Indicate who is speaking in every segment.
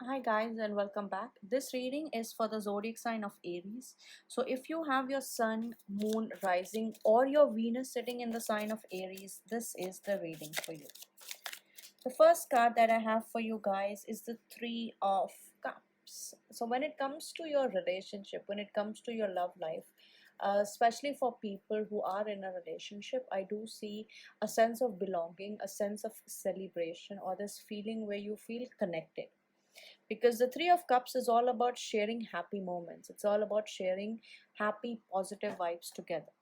Speaker 1: Hi guys and welcome back. This reading is for the zodiac sign of Aries. So if you have your sun, moon, rising or your Venus sitting in the sign of Aries, this is the reading for you. The first card that I have for you guys is the 3 of Cups. So when it comes to your relationship, when it comes to your love life, especially for people who are in a relationship, I do see a sense of belonging, a sense of celebration, or this feeling where you feel connected, because the 3 of Cups is all about sharing happy moments. It's all about sharing happy positive vibes together.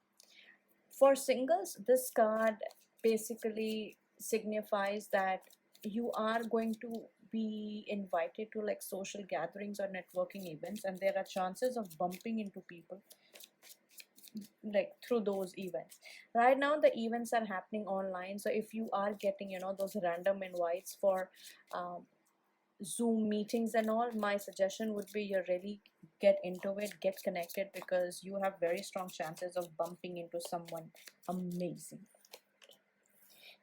Speaker 1: For singles, this card basically signifies that you are going to be invited to like social gatherings or networking events, and there are chances of bumping into people like through those events. Right now the events are happening online, so if you are getting those random invites for um, Zoom meetings and all, my suggestion would be you really get into it, get connected, because you have very strong chances of bumping into someone amazing.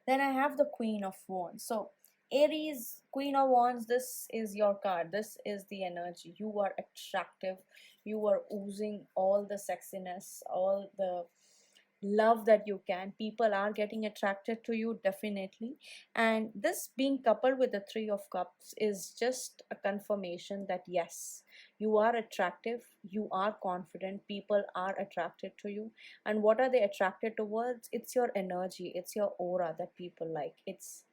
Speaker 1: Then I have the Queen of Wands. So Aries, Queen of Wands, this is your card. This is the energy. You are attractive. You are oozing all the sexiness, all the love that you can. People are getting attracted to you, definitely. And this being coupled with the 3 of Cups is just a confirmation that yes, you are attractive, you are confident, people are attracted to you. And what are they attracted towards? It's your energy, it's your aura that people like. It's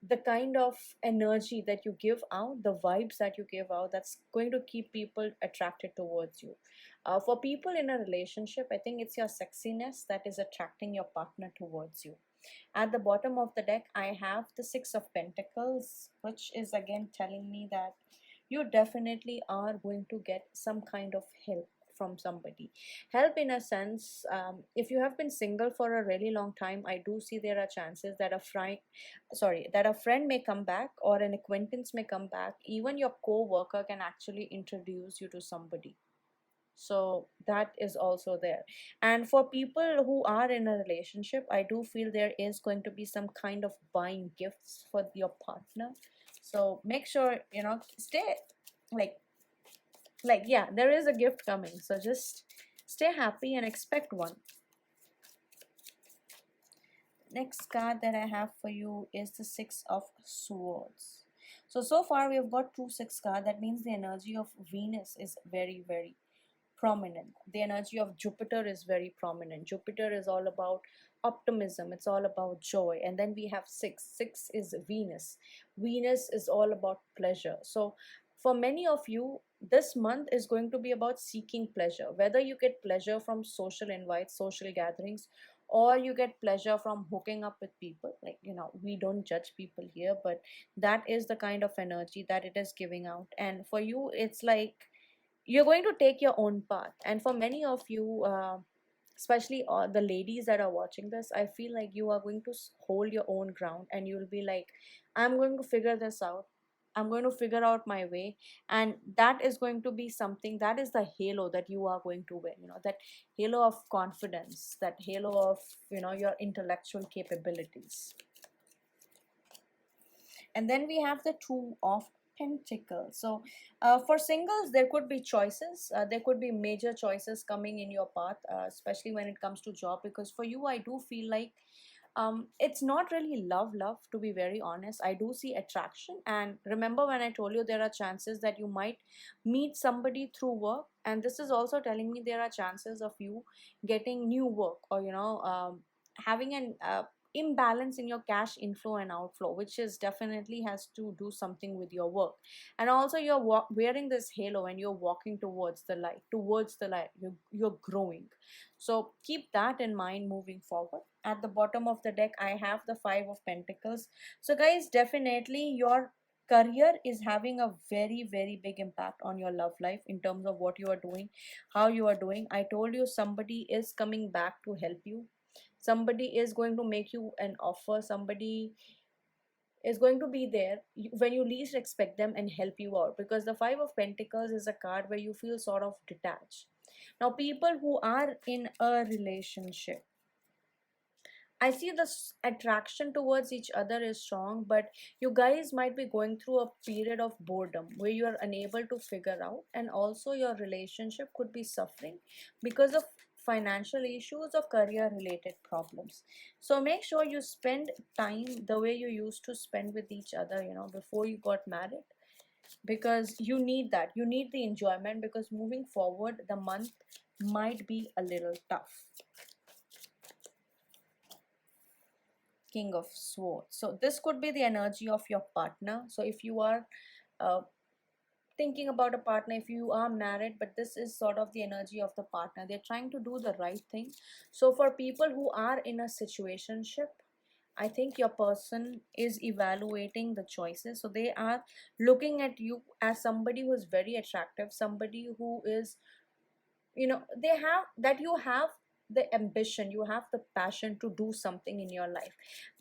Speaker 1: the kind of energy that you give out, the vibes that you give out, that's going to keep people attracted towards you. For people in a relationship, I think it's your sexiness that is attracting your partner towards you. At the bottom of the deck, I have the 6 of Pentacles, which is again telling me that you definitely are going to get some kind of help from somebody. Help in a sense, if you have been single for a really long time, I do see there are chances that a friend may come back, or an acquaintance may come back. Even your co-worker can actually introduce you to somebody, so that is also there. And for people who are in a relationship, I do feel there is going to be some kind of buying gifts for your partner. So make sure stay like yeah, there is a gift coming, so just stay happy and expect one. Next card that I have for you is the 6 of Swords. So far we have got 2 6 cards. That means the energy of Venus is very, very prominent. The energy of Jupiter is very prominent. Jupiter is all about optimism, it's all about joy. And then we have 6 is Venus. Venus is all about pleasure. So for many of you, this month is going to be about seeking pleasure, whether you get pleasure from social invites, social gatherings, or you get pleasure from hooking up with people. Like, we don't judge people here, but that is the kind of energy that it is giving out. And for you, it's like you're going to take your own path. And for many of you, especially the ladies that are watching this, I feel like you are going to hold your own ground, and you'll be like, I'm going to figure this out, I'm going to figure out my way. And that is going to be something, that is the halo that you are going to wear, that halo of confidence, that halo of your intellectual capabilities. And then we have the 2 of Pentacles. So for singles, there could be choices, there could be major choices coming in your path, especially when it comes to job. Because for you, I do feel like it's not really love, to be very honest. I do see attraction. And remember when I told you there are chances that you might meet somebody through work, and this is also telling me there are chances of you getting new work, or having an imbalance in your cash inflow and outflow, which is definitely has to do something with your work. And also you're wearing this halo, and you're walking towards the light, you're growing. So keep that in mind moving forward. At the bottom of the deck, I have the 5 of Pentacles. So guys, definitely your career is having a very, very big impact on your love life, in terms of what you are doing, how you are doing. I told you somebody is coming back to help you. Somebody is going to make you an offer. Somebody is going to be there when you least expect them and help you out, because the 5 of Pentacles is a card where you feel sort of detached. Now people who are in a relationship, I see this attraction towards each other is strong, but you guys might be going through a period of boredom where you are unable to figure out, and also your relationship could be suffering because of financial issues or career related problems. So make sure you spend time the way you used to spend with each other, before you got married, because you need that. You need the enjoyment, because moving forward, the month might be a little tough. King of Swords. So this could be the energy of your partner. So if you are uh, thinking about a partner, if you are married, but this is sort of the energy of the partner. They're trying to do the right thing. So for people who are in a situationship, I think your person is evaluating the choices. So they are looking at you as somebody who is very attractive, somebody who is, they have that, you have the ambition, you have the passion to do something in your life,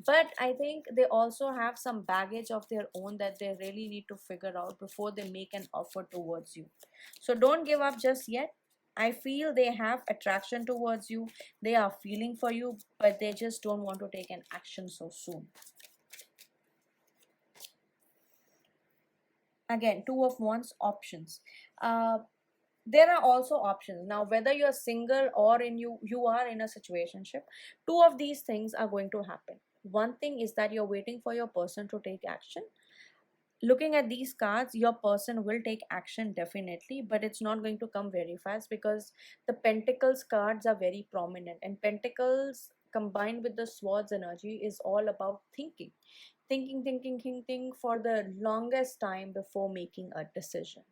Speaker 1: but I think they also have some baggage of their own that they really need to figure out before they make an offer towards you. So don't give up just yet. I feel they have attraction towards you, they are feeling for you, but they just don't want to take an action so soon. Again, two of wands, options. uh there are also options now, whether you're single or you are in a situationship. Two of these things are going to happen. One thing is that you're waiting for your person to take action. Looking at these cards, your person will take action definitely, but it's not going to come very fast, because the pentacles cards are very prominent, and pentacles combined with the swords energy is all about thinking for the longest time before making a decision.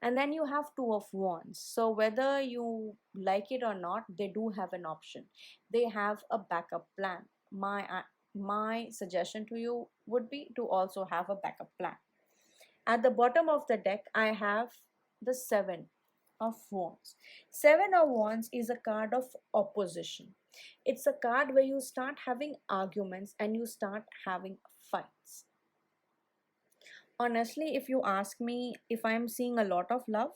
Speaker 1: And then you have two of wands. So whether you like it or not, they do have an option. They have a backup plan. My suggestion to you would be to also have a backup plan. At the bottom of the deck, I have the seven of wands. Seven of wands is a card of opposition. It's a card where you start having arguments and you start having fights. Honestly, if you ask me if I'm seeing a lot of love,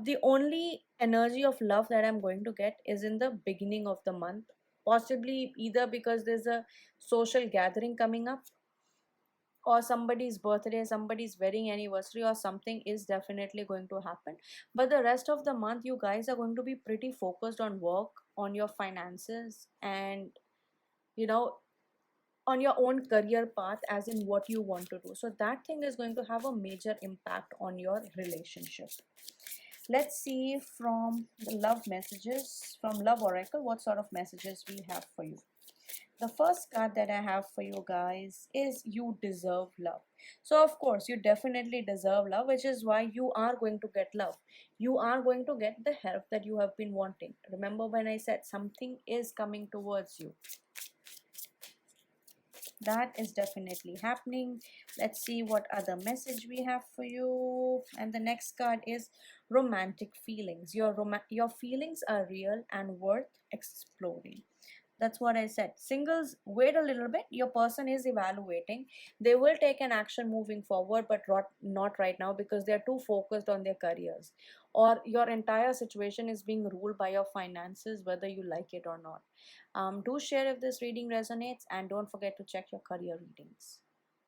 Speaker 1: the only energy of love that I'm going to get is in the beginning of the month, possibly either because there's a social gathering coming up, or somebody's birthday, somebody's wedding anniversary, or something is definitely going to happen. But the rest of the month, you guys are going to be pretty focused on work, on your finances, and you know on your own career path, as in what you want to do. So that thing is going to have a major impact on your relationship. Let's see from the love messages, from Love Oracle, what sort of messages we have for you. The first card that I have for you guys is you deserve love. So of course you definitely deserve love, which is why you are going to get love. You are going to get the help that you have been wanting. Remember when I said something is coming towards you? That is definitely happening. Let's see what other message we have for you. And the next card is romantic feelings. Your feelings are real and worth exploring. That's what I said. Singles, wait a little bit. Your person is evaluating. They will take an action moving forward, but not right now, because they're too focused on their careers. Or your entire situation is being ruled by your finances, whether you like it or not. Do share if this reading resonates, and don't forget to check your career readings.